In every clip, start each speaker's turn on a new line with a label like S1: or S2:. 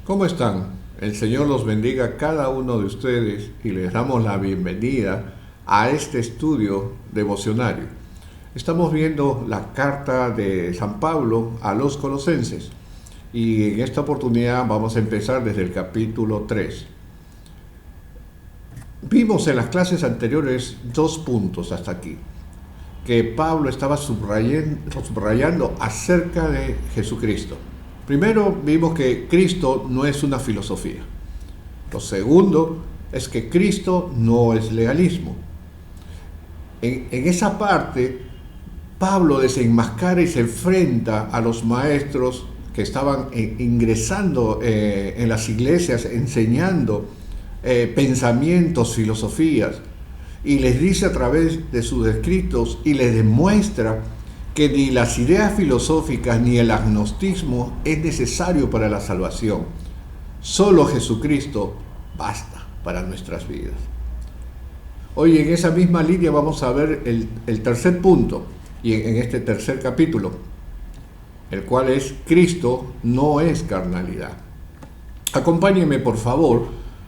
S1: ¿Cómo están? El Señor los bendiga a cada uno de ustedes y les damos la bienvenida a este estudio devocionario. Estamos viendo la carta de San Pablo a los Colosenses y en esta oportunidad vamos a empezar desde el capítulo 3. Vimos en las clases anteriores 2 puntos hasta aquí, que Pablo estaba subrayando acerca de Jesucristo. Primero vimos que Cristo no es una filosofía. Lo segundo es que Cristo no es legalismo. En esa parte, Pablo desenmascara y se enfrenta a los maestros que estaban ingresando en las iglesias, enseñando pensamientos, filosofías, y les dice a través de sus escritos y les demuestra que ni las ideas filosóficas ni el agnosticismo es necesario para la salvación. Solo Jesucristo basta para nuestras vidas. Hoy en esa misma línea vamos a ver el tercer punto, y en este tercer capítulo, el cual es Cristo no es carnalidad. Acompáñenme por favor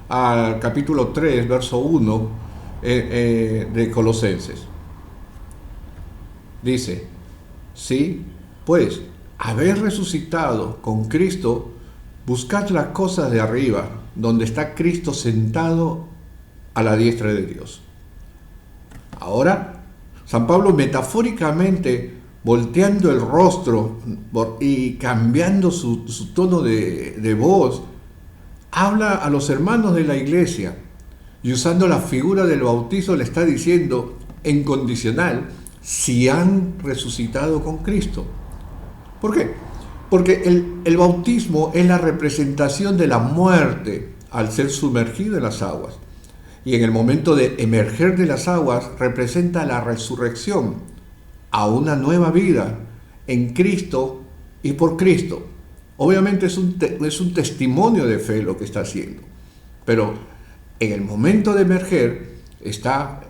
S1: al capítulo 3, verso 1 de Colosenses. Dice: sí, pues, haber resucitado con Cristo, buscad las cosas de arriba, donde está Cristo sentado a la diestra de Dios. Ahora, San Pablo metafóricamente, volteando el rostro y cambiando su tono de voz, habla a los hermanos de la iglesia y usando la figura del bautizo le está diciendo en condicional: si han resucitado con Cristo. ¿Por qué? Porque el bautismo es la representación de la muerte al ser sumergido en las aguas. Y en el momento de emerger de las aguas representa la resurrección a una nueva vida en Cristo y por Cristo. Obviamente es un testimonio de fe lo que está haciendo. Pero en el momento de emerger está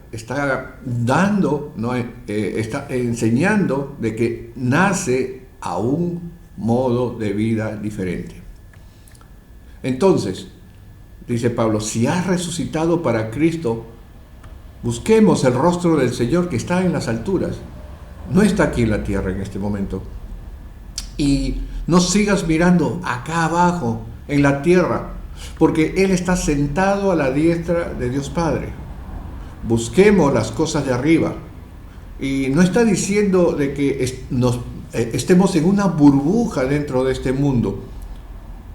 S1: dando, ¿no? Está enseñando de que nace a un modo de vida diferente. Entonces, dice Pablo, si has resucitado para Cristo, busquemos el rostro del Señor que está en las alturas. No está aquí en la tierra en este momento. Y no sigas mirando acá abajo, en la tierra, porque Él está sentado a la diestra de Dios Padre. Busquemos las cosas de arriba. Y no está diciendo de que estemos en una burbuja dentro de este mundo,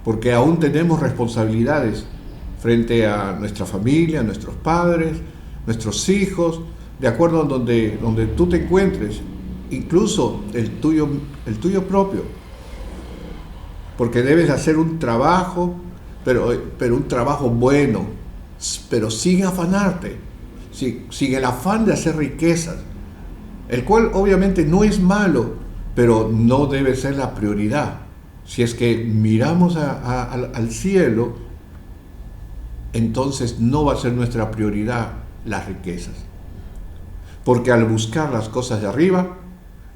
S1: porque aún tenemos responsabilidades frente a nuestra familia, nuestros padres, nuestros hijos, de acuerdo a donde tú te encuentres, incluso el tuyo propio. Porque debes hacer un trabajo, pero un trabajo bueno, pero sin afanarte, sin el afán de hacer riquezas, el cual obviamente no es malo, pero no debe ser la prioridad. Si es que miramos al cielo, entonces no va a ser nuestra prioridad las riquezas. Porque al buscar las cosas de arriba,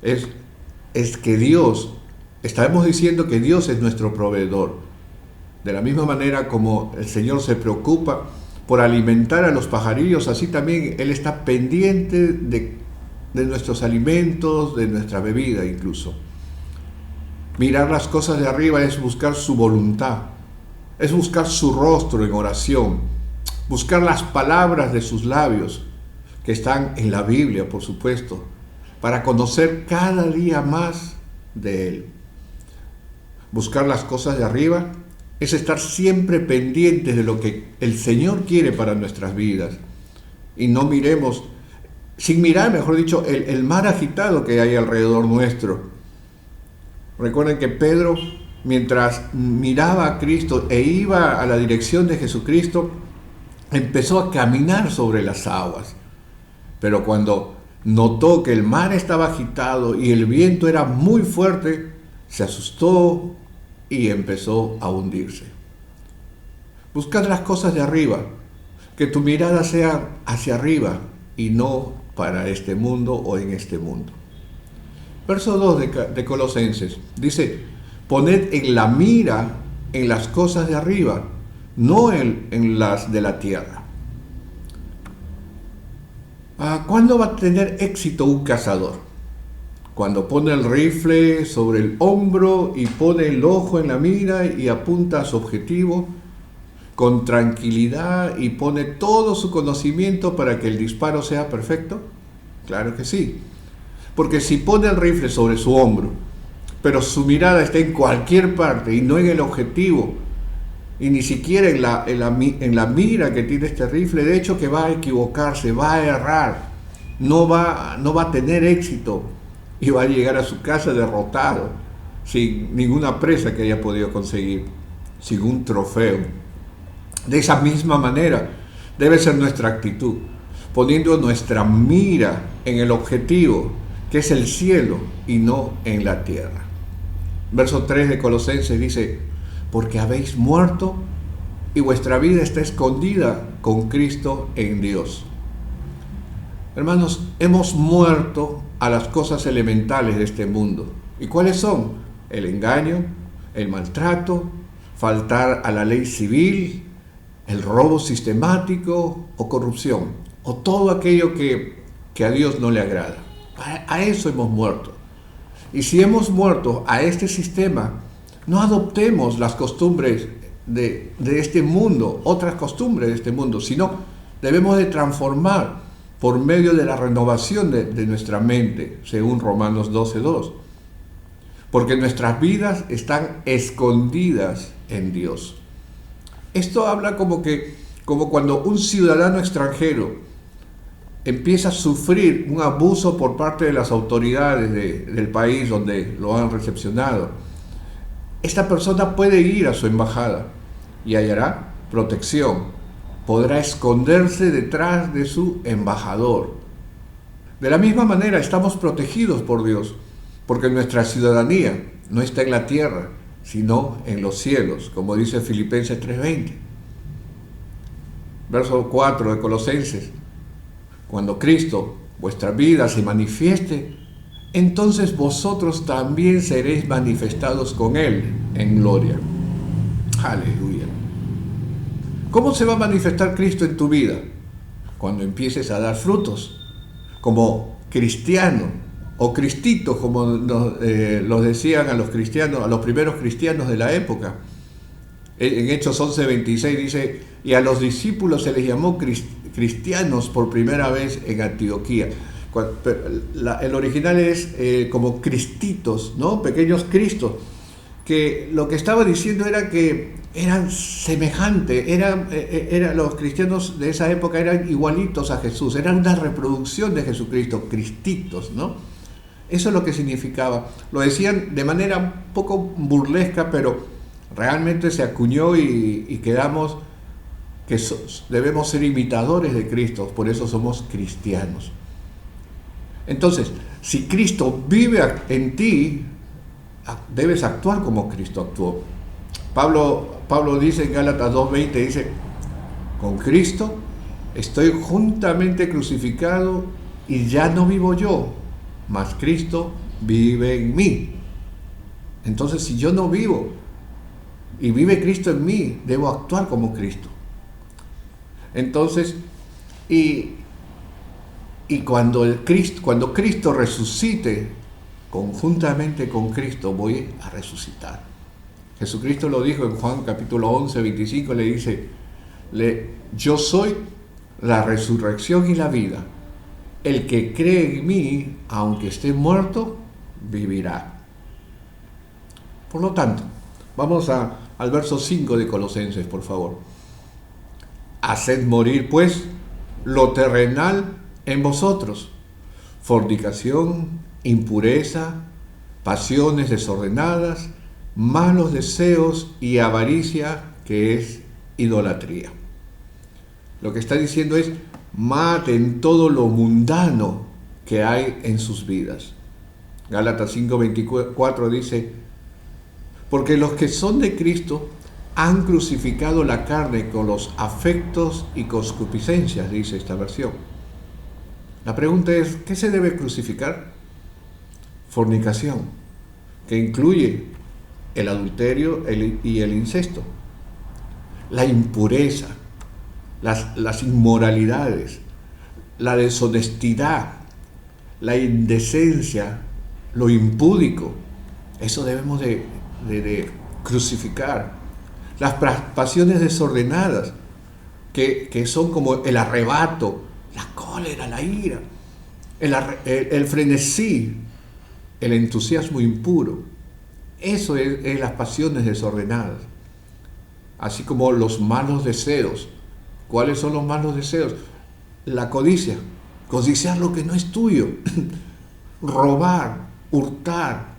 S1: es que Dios, estamos diciendo que Dios es nuestro proveedor. De la misma manera como el Señor se preocupa por alimentar a los pajarillos, así también Él está pendiente de nuestros alimentos, de nuestra bebida incluso. Mirar las cosas de arriba es buscar su voluntad, es buscar su rostro en oración, buscar las palabras de sus labios, que están en la Biblia, por supuesto, para conocer cada día más de Él. Buscar las cosas de arriba es estar siempre pendientes de lo que el Señor quiere para nuestras vidas. Y no miremos, sin mirar, mejor dicho, el mar agitado que hay alrededor nuestro. Recuerden que Pedro, mientras miraba a Cristo e iba a la dirección de Jesucristo, empezó a caminar sobre las aguas. Pero cuando notó que el mar estaba agitado y el viento era muy fuerte, se asustó y empezó a hundirse. Buscad las cosas de arriba, que tu mirada sea hacia arriba y no para este mundo o en este mundo. Verso 2 de Colosenses dice: poned en la mira en las cosas de arriba, no en las de la tierra. ¿Cuándo va a tener éxito un cazador? Cuando pone el rifle sobre el hombro y pone el ojo en la mira y apunta a su objetivo con tranquilidad y pone todo su conocimiento para que el disparo sea perfecto. Claro que sí. Porque si pone el rifle sobre su hombro, pero su mirada está en cualquier parte y no en el objetivo, y ni siquiera en la mira que tiene este rifle, de hecho que va a equivocarse, va a errar, no va a tener éxito y va a llegar a su casa derrotado, sin ninguna presa que haya podido conseguir, sin un trofeo. De esa misma manera debe ser nuestra actitud, poniendo nuestra mira en el objetivo, que es el cielo y no en la tierra. Verso 3 de Colosenses dice: porque habéis muerto y vuestra vida está escondida con Cristo en Dios. Hermanos, hemos muerto a las cosas elementales de este mundo. ¿Y cuáles son? El engaño, el maltrato, faltar a la ley civil, el robo sistemático o corrupción, o todo aquello que a Dios no le agrada. A eso hemos muerto. Y si hemos muerto a este sistema, no adoptemos las costumbres de este mundo, otras costumbres de este mundo, sino debemos de transformar por medio de la renovación de nuestra mente, según Romanos 12:2. Porque nuestras vidas están escondidas en Dios. Esto habla como cuando un ciudadano extranjero empieza a sufrir un abuso por parte de las autoridades del país donde lo han recepcionado. Esta persona puede ir a su embajada y hallará protección. Podrá esconderse detrás de su embajador. De la misma manera estamos protegidos por Dios, porque nuestra ciudadanía no está en la tierra, sino en los cielos, como dice Filipenses 3:20. Verso 4 de Colosenses: cuando Cristo, vuestra vida, se manifieste, entonces vosotros también seréis manifestados con Él en gloria. Aleluya. ¿Cómo se va a manifestar Cristo en tu vida? Cuando empieces a dar frutos, como cristiano, o cristitos, como los decían a los cristianos, a los primeros cristianos de la época. En Hechos 11:26 dice: y a los discípulos se les llamó cristianos por primera vez en Antioquía. El original es como cristitos, ¿no? Pequeños cristos, que lo que estaba diciendo era que eran semejantes, los cristianos de esa época eran igualitos a Jesús, eran una reproducción de Jesucristo, cristitos, ¿no? Eso es lo que significaba. Lo decían de manera un poco burlesca, pero realmente se acuñó y quedamos que debemos ser imitadores de Cristo, por eso somos cristianos. Entonces, si Cristo vive en ti, debes actuar como Cristo actuó. Pablo dice en Gálatas 2:20, dice: con Cristo estoy juntamente crucificado y ya no vivo yo, mas Cristo vive en mí. Entonces, si yo no vivo y vive Cristo en mí, debo actuar como Cristo. Entonces, y cuando Cristo resucite, conjuntamente con Cristo voy a resucitar. Jesucristo lo dijo en Juan capítulo 11:25, le dice: yo soy la resurrección y la vida. El que cree en mí, aunque esté muerto, vivirá. Por lo tanto, vamos al verso 5 de Colosenses, por favor. Haced morir, pues, lo terrenal en vosotros: fornicación, impureza, pasiones desordenadas, malos deseos y avaricia, que es idolatría. Lo que está diciendo es: maten todo lo mundano que hay en sus vidas. Gálatas 5:24 dice: porque los que son de Cristo han crucificado la carne con los afectos y concupiscencias, dice esta versión. La pregunta es: ¿qué se debe crucificar? Fornicación, que incluye el adulterio y el incesto, la impureza, las inmoralidades, la deshonestidad, la indecencia, lo impúdico. Eso debemos de crucificar. Las pasiones desordenadas, que son como el arrebato, la cólera, la ira, el frenesí, el entusiasmo impuro. Eso es las pasiones desordenadas. Así como los malos deseos. ¿Cuáles son los malos deseos? La codicia, codiciar lo que no es tuyo, robar, hurtar,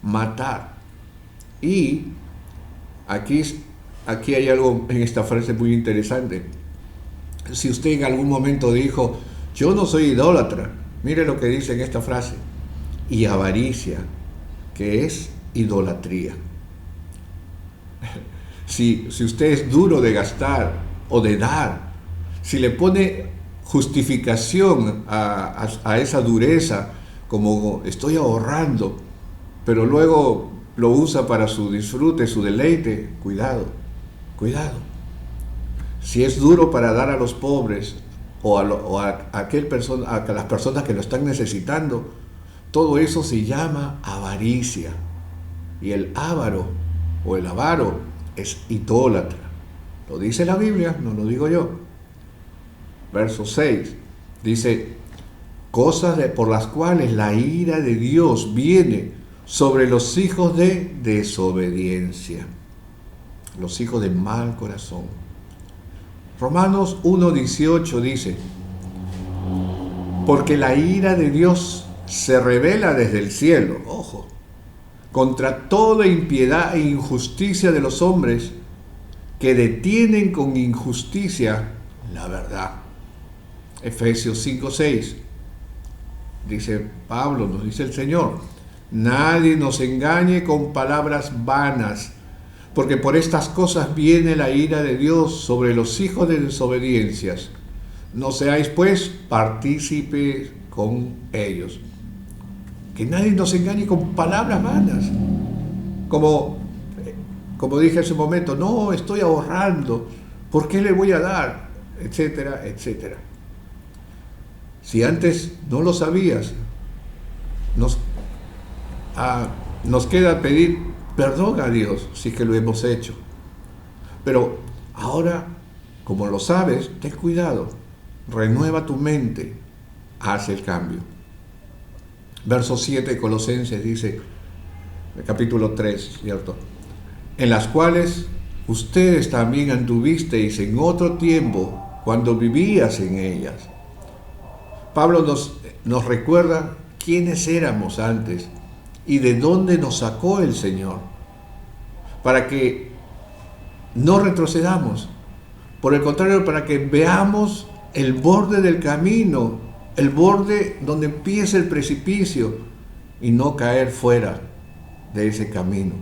S1: matar. Y aquí hay algo en esta frase muy interesante. Si usted en algún momento dijo, yo no soy idólatra, mire lo que dice en esta frase, y avaricia, que es idolatría. Si usted es duro de gastar o de dar, si le pone justificación a esa dureza, como estoy ahorrando, pero luego lo usa para su disfrute, su deleite, cuidado. Si es duro para dar a los pobres o a las personas que lo están necesitando, todo eso se llama avaricia. Y el avaro o el avaro es idólatra. Lo dice la Biblia, no lo digo yo. Verso 6 dice, cosas por las cuales la ira de Dios viene sobre los hijos de desobediencia, los hijos de mal corazón. Romanos 1:18 dice, porque la ira de Dios se revela desde el cielo, ojo, contra toda impiedad e injusticia de los hombres que detienen con injusticia la verdad. Efesios 5:6 dice Pablo, nos dice el Señor, nadie nos engañe con palabras vanas, porque por estas cosas viene la ira de Dios sobre los hijos de desobediencias. No seáis pues partícipes con ellos. Que nadie nos engañe con palabras vanas. Como dije hace un momento, no, estoy ahorrando, ¿por qué le voy a dar? Etcétera, etcétera. Si antes no lo sabías, nos queda pedir perdón a Dios si es que lo hemos hecho. Pero ahora, como lo sabes, ten cuidado, renueva tu mente, haz el cambio. Verso 7 de Colosenses dice, capítulo 3, ¿cierto? En las cuales ustedes también anduvisteis en otro tiempo cuando vivías en ellas. Pablo nos recuerda quiénes éramos antes y de dónde nos sacó el Señor, para que no retrocedamos. Por el contrario, para que veamos el borde del camino, el borde donde empieza el precipicio y no caer fuera de ese camino.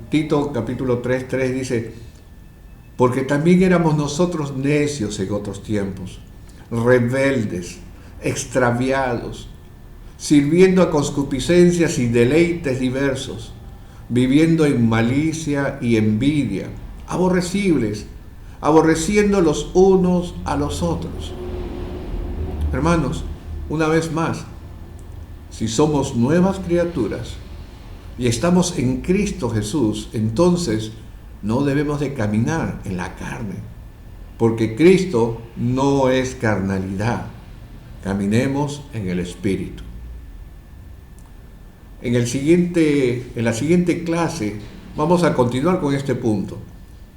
S1: Tito capítulo 3:3 dice, porque también éramos nosotros necios en otros tiempos, rebeldes, extraviados, sirviendo a concupiscencias y deleites diversos, viviendo en malicia y envidia, aborrecibles, aborreciendo los unos a los otros. Hermanos, una vez más, si somos nuevas criaturas y estamos en Cristo Jesús, entonces no debemos de caminar en la carne, porque Cristo no es carnalidad. Caminemos en el Espíritu. En la siguiente clase vamos a continuar con este punto,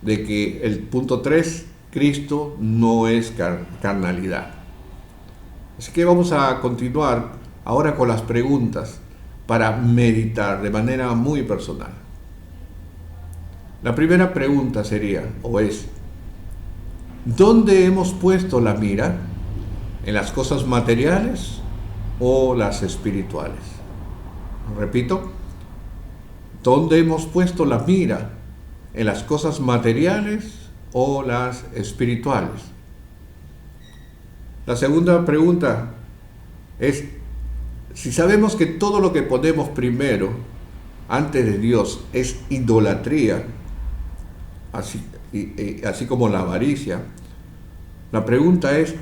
S1: de que el punto 3, Cristo no es carnalidad. Así que vamos a continuar ahora con las preguntas para meditar de manera muy personal. La primera pregunta sería, o es, ¿dónde hemos puesto la mira? ¿En las cosas materiales o las espirituales? Repito, ¿dónde hemos puesto la mira? ¿En las cosas materiales o las espirituales? La segunda pregunta es, si sabemos que todo lo que ponemos primero antes de Dios es idolatría, así como la avaricia, la pregunta es,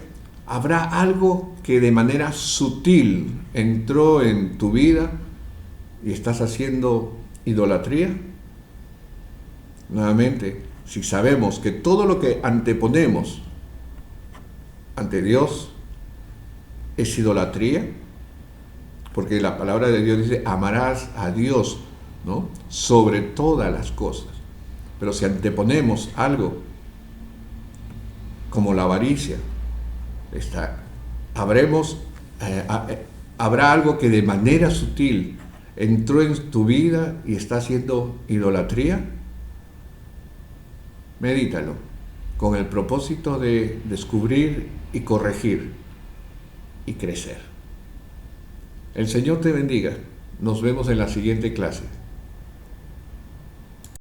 S1: ¿habrá algo que de manera sutil entró en tu vida y estás haciendo idolatría? Nuevamente, si sabemos que todo lo que anteponemos ante Dios es idolatría, porque la palabra de Dios dice, amarás a Dios, ¿no?, sobre todas las cosas. Pero si anteponemos algo como la avaricia, habrá algo que de manera sutil entró en tu vida y está haciendo idolatría. Medítalo con el propósito de descubrir y corregir y crecer. El Señor te bendiga. Nos vemos en la siguiente clase.